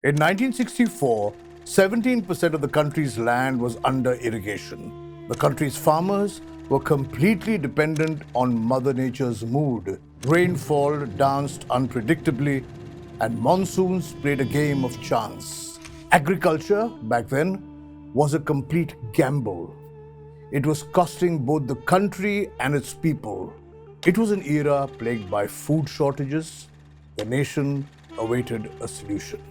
In 1964, 17% of the country's land was under irrigation. The country's farmers were completely dependent on Mother Nature's mood. Rainfall danced unpredictably, and monsoons played a game of chance. Agriculture, back then, was a complete gamble. It was costing both the country and its people. It was an era plagued by food shortages. The nation awaited a solution.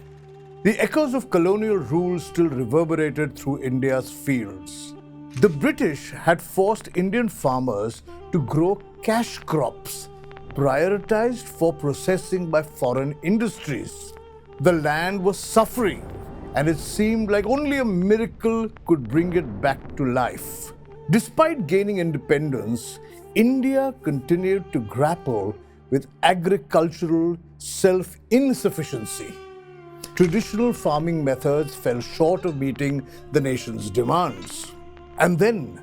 The echoes of colonial rule still reverberated through India's fields. The British had forced Indian farmers to grow cash crops, prioritized for processing by foreign industries. The land was suffering, and it seemed like only a miracle could bring it back to life. Despite gaining independence, India continued to grapple with agricultural self-insufficiency. Traditional farming methods fell short of meeting the nation's demands. And then,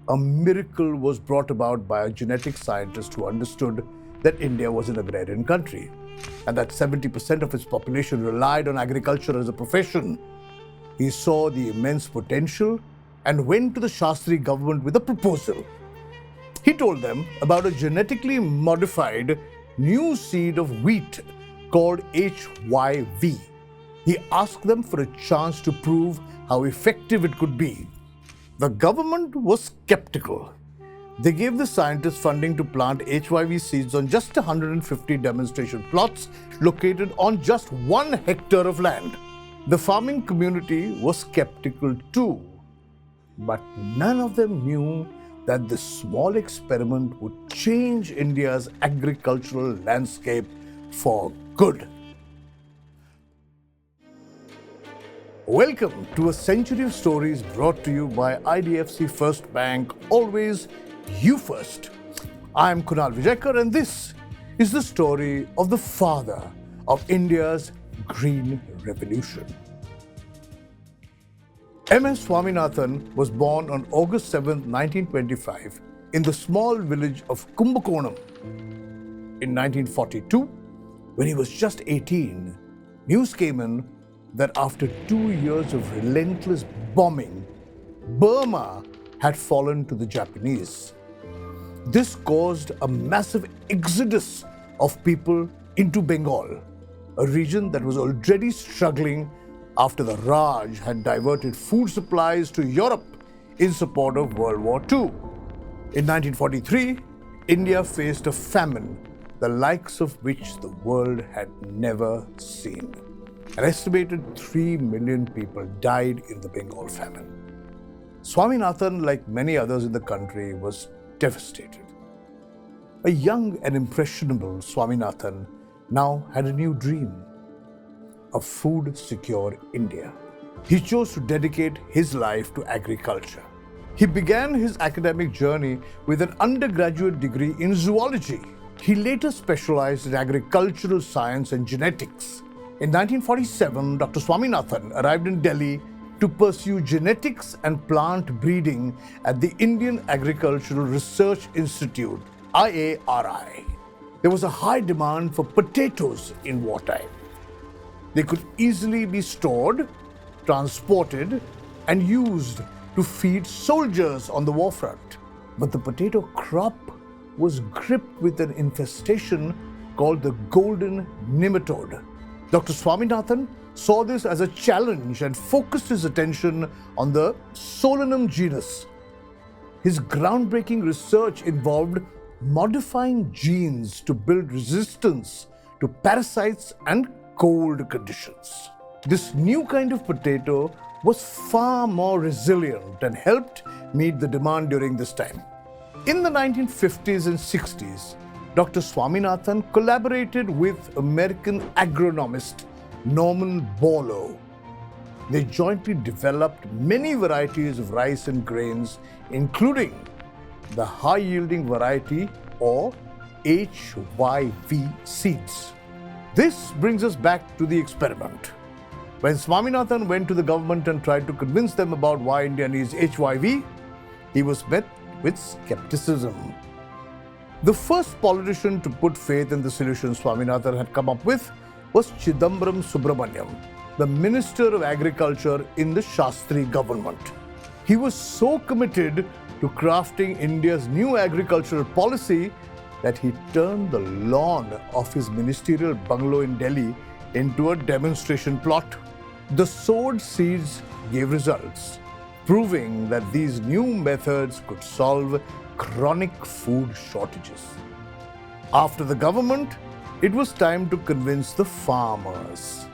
a miracle was brought about by a genetic scientist who understood that India was an agrarian country and that 70% of its population relied on agriculture as a profession. He saw the immense potential and went to the Shastri government with a proposal. He told them about a genetically modified new seed of wheat called HYV. He asked them for a chance to prove how effective it could be. The government was skeptical. They gave the scientists funding to plant HYV seeds on just 150 demonstration plots located on just 1 hectare of land. The farming community was skeptical too. But none of them knew that this small experiment would change India's agricultural landscape for good. Welcome to a century of stories brought to you by IDFC FIRST Bank, always you first. I am Kunal Vijayakar, and this is the story of the father of India's Green Revolution. M.S. Swaminathan was born on August 7, 1925, in the small village of Kumbakonam. In 1942, when he was just 18, news came in that after 2 years of relentless bombing, Burma had fallen to the Japanese. This caused a massive exodus of people into Bengal, a region that was already struggling after the Raj had diverted food supplies to Europe in support of World War II. In 1943, India faced a famine, the likes of which the world had never seen. An estimated 3 million people died in the Bengal famine. Swaminathan, like many others in the country, was devastated. A young and impressionable Swaminathan now had a new dream: a food-secure India. He chose to dedicate his life to agriculture. He began his academic journey with an undergraduate degree in zoology. He later specialized in agricultural science and genetics. In 1947, Dr. Swaminathan arrived in Delhi to pursue genetics and plant breeding at the Indian Agricultural Research Institute, IARI. There was a high demand for potatoes in wartime. They could easily be stored, transported, and used to feed soldiers on the war front. But the potato crop was gripped with an infestation called the golden nematode. Dr. Swaminathan saw this as a challenge and focused his attention on the Solanum genus. His groundbreaking research involved modifying genes to build resistance to parasites and cold conditions. This new kind of potato was far more resilient and helped meet the demand during this time. In the 1950s and 60s, Dr. Swaminathan collaborated with American agronomist Norman Borlaug. They jointly developed many varieties of rice and grains, including the high-yielding variety or HYV seeds. This brings us back to the experiment. When Swaminathan went to the government and tried to convince them about why India needs HYV, he was met with skepticism. The first politician to put faith in the solution Swaminathan had come up with was Chidambaram Subramaniam. the Minister of Agriculture in the Shastri government. He was so committed to crafting India's new agricultural policy that he turned the lawn of his ministerial bungalow in Delhi into a demonstration plot. The sowed seeds gave results, proving that these new methods could solve chronic food shortages. After the government, it was time to convince the farmers.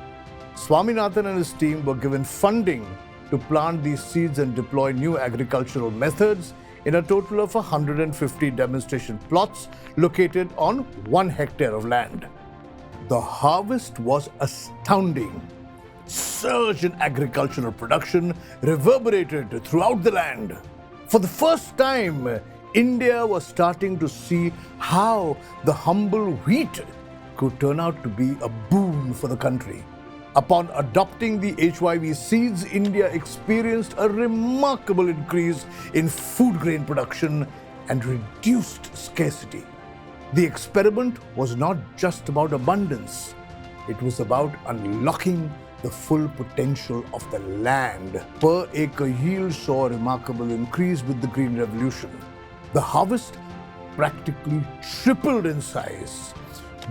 Swaminathan and his team were given funding to plant these seeds and deploy new agricultural methods in a total of 150 demonstration plots located on 1 hectare of land. The harvest was astounding. Surge in agricultural production reverberated throughout the land. For the first time, India was starting to see how the humble wheat could turn out to be a boon for the country. Upon adopting the HYV seeds, India experienced a remarkable increase in food grain production and reduced scarcity. The experiment was not just about abundance, it was about unlocking the full potential of the land. Per acre yield saw a remarkable increase with the Green Revolution. The harvest practically tripled in size.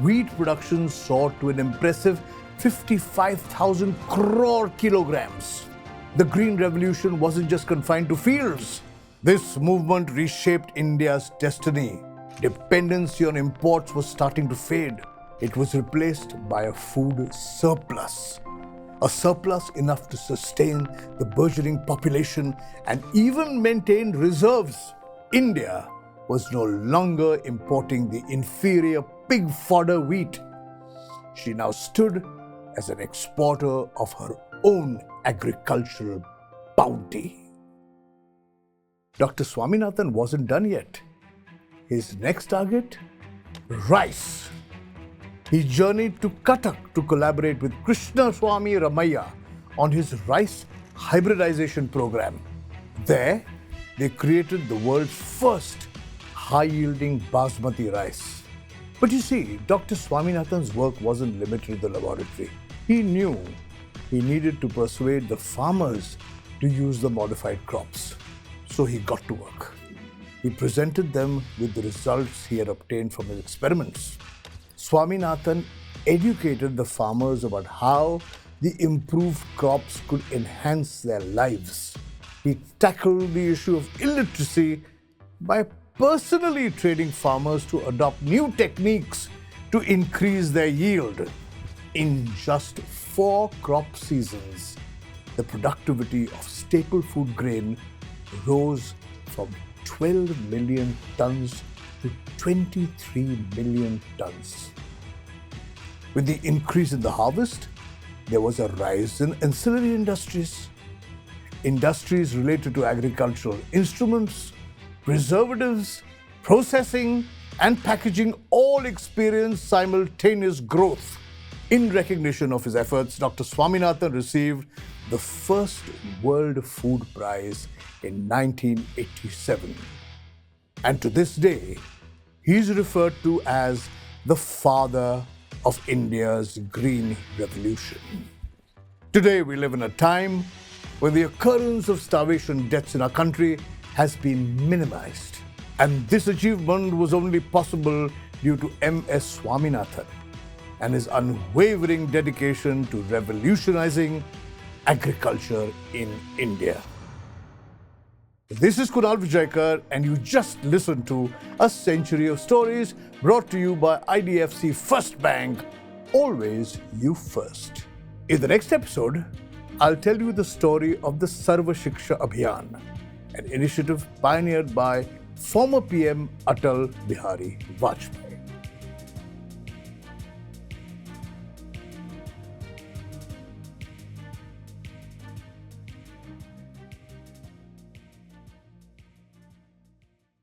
Wheat production soared to an impressive 55,000 crore kilograms. The Green Revolution wasn't just confined to fields. This movement reshaped India's destiny. Dependency on imports was starting to fade. It was replaced by a food surplus. A surplus enough to sustain the burgeoning population and even maintain reserves. India was no longer importing the inferior pig fodder wheat. She now stood as an exporter of her own agricultural bounty. Dr. Swaminathan wasn't done yet. His next target? Rice. He journeyed to Cuttack to collaborate with Krishna Swami Ramaiah on his rice hybridization program. There, they created the world's first high-yielding basmati rice. But you see, Dr. Swaminathan's work wasn't limited to the laboratory. He knew he needed to persuade the farmers to use the modified crops. So he got to work. He presented them with the results he had obtained from his experiments. Swaminathan educated the farmers about how the improved crops could enhance their lives. He tackled the issue of illiteracy by personally training farmers to adopt new techniques to increase their yield. In just 4 crop seasons, the productivity of staple food grain rose from 12 million tons to 23 million tons. With the increase in the harvest, there was a rise in ancillary industries. Industries related to agricultural instruments, preservatives, processing, and packaging all experienced simultaneous growth. In recognition of his efforts, Dr. Swaminathan received the first World Food Prize in 1987. And to this day, he is referred to as the father of India's Green Revolution. Today, we live in a time when the occurrence of starvation deaths in our country has been minimized. And this achievement was only possible due to M.S. Swaminathan and his unwavering dedication to revolutionizing agriculture in India. This is Kunal Vijayakar, and you just listened to A Century of Stories brought to you by IDFC FIRST Bank. Always you first. In the next episode, I'll tell you the story of the Sarva Shiksha Abhiyan, an initiative pioneered by former PM Atal Bihari Vajpayee.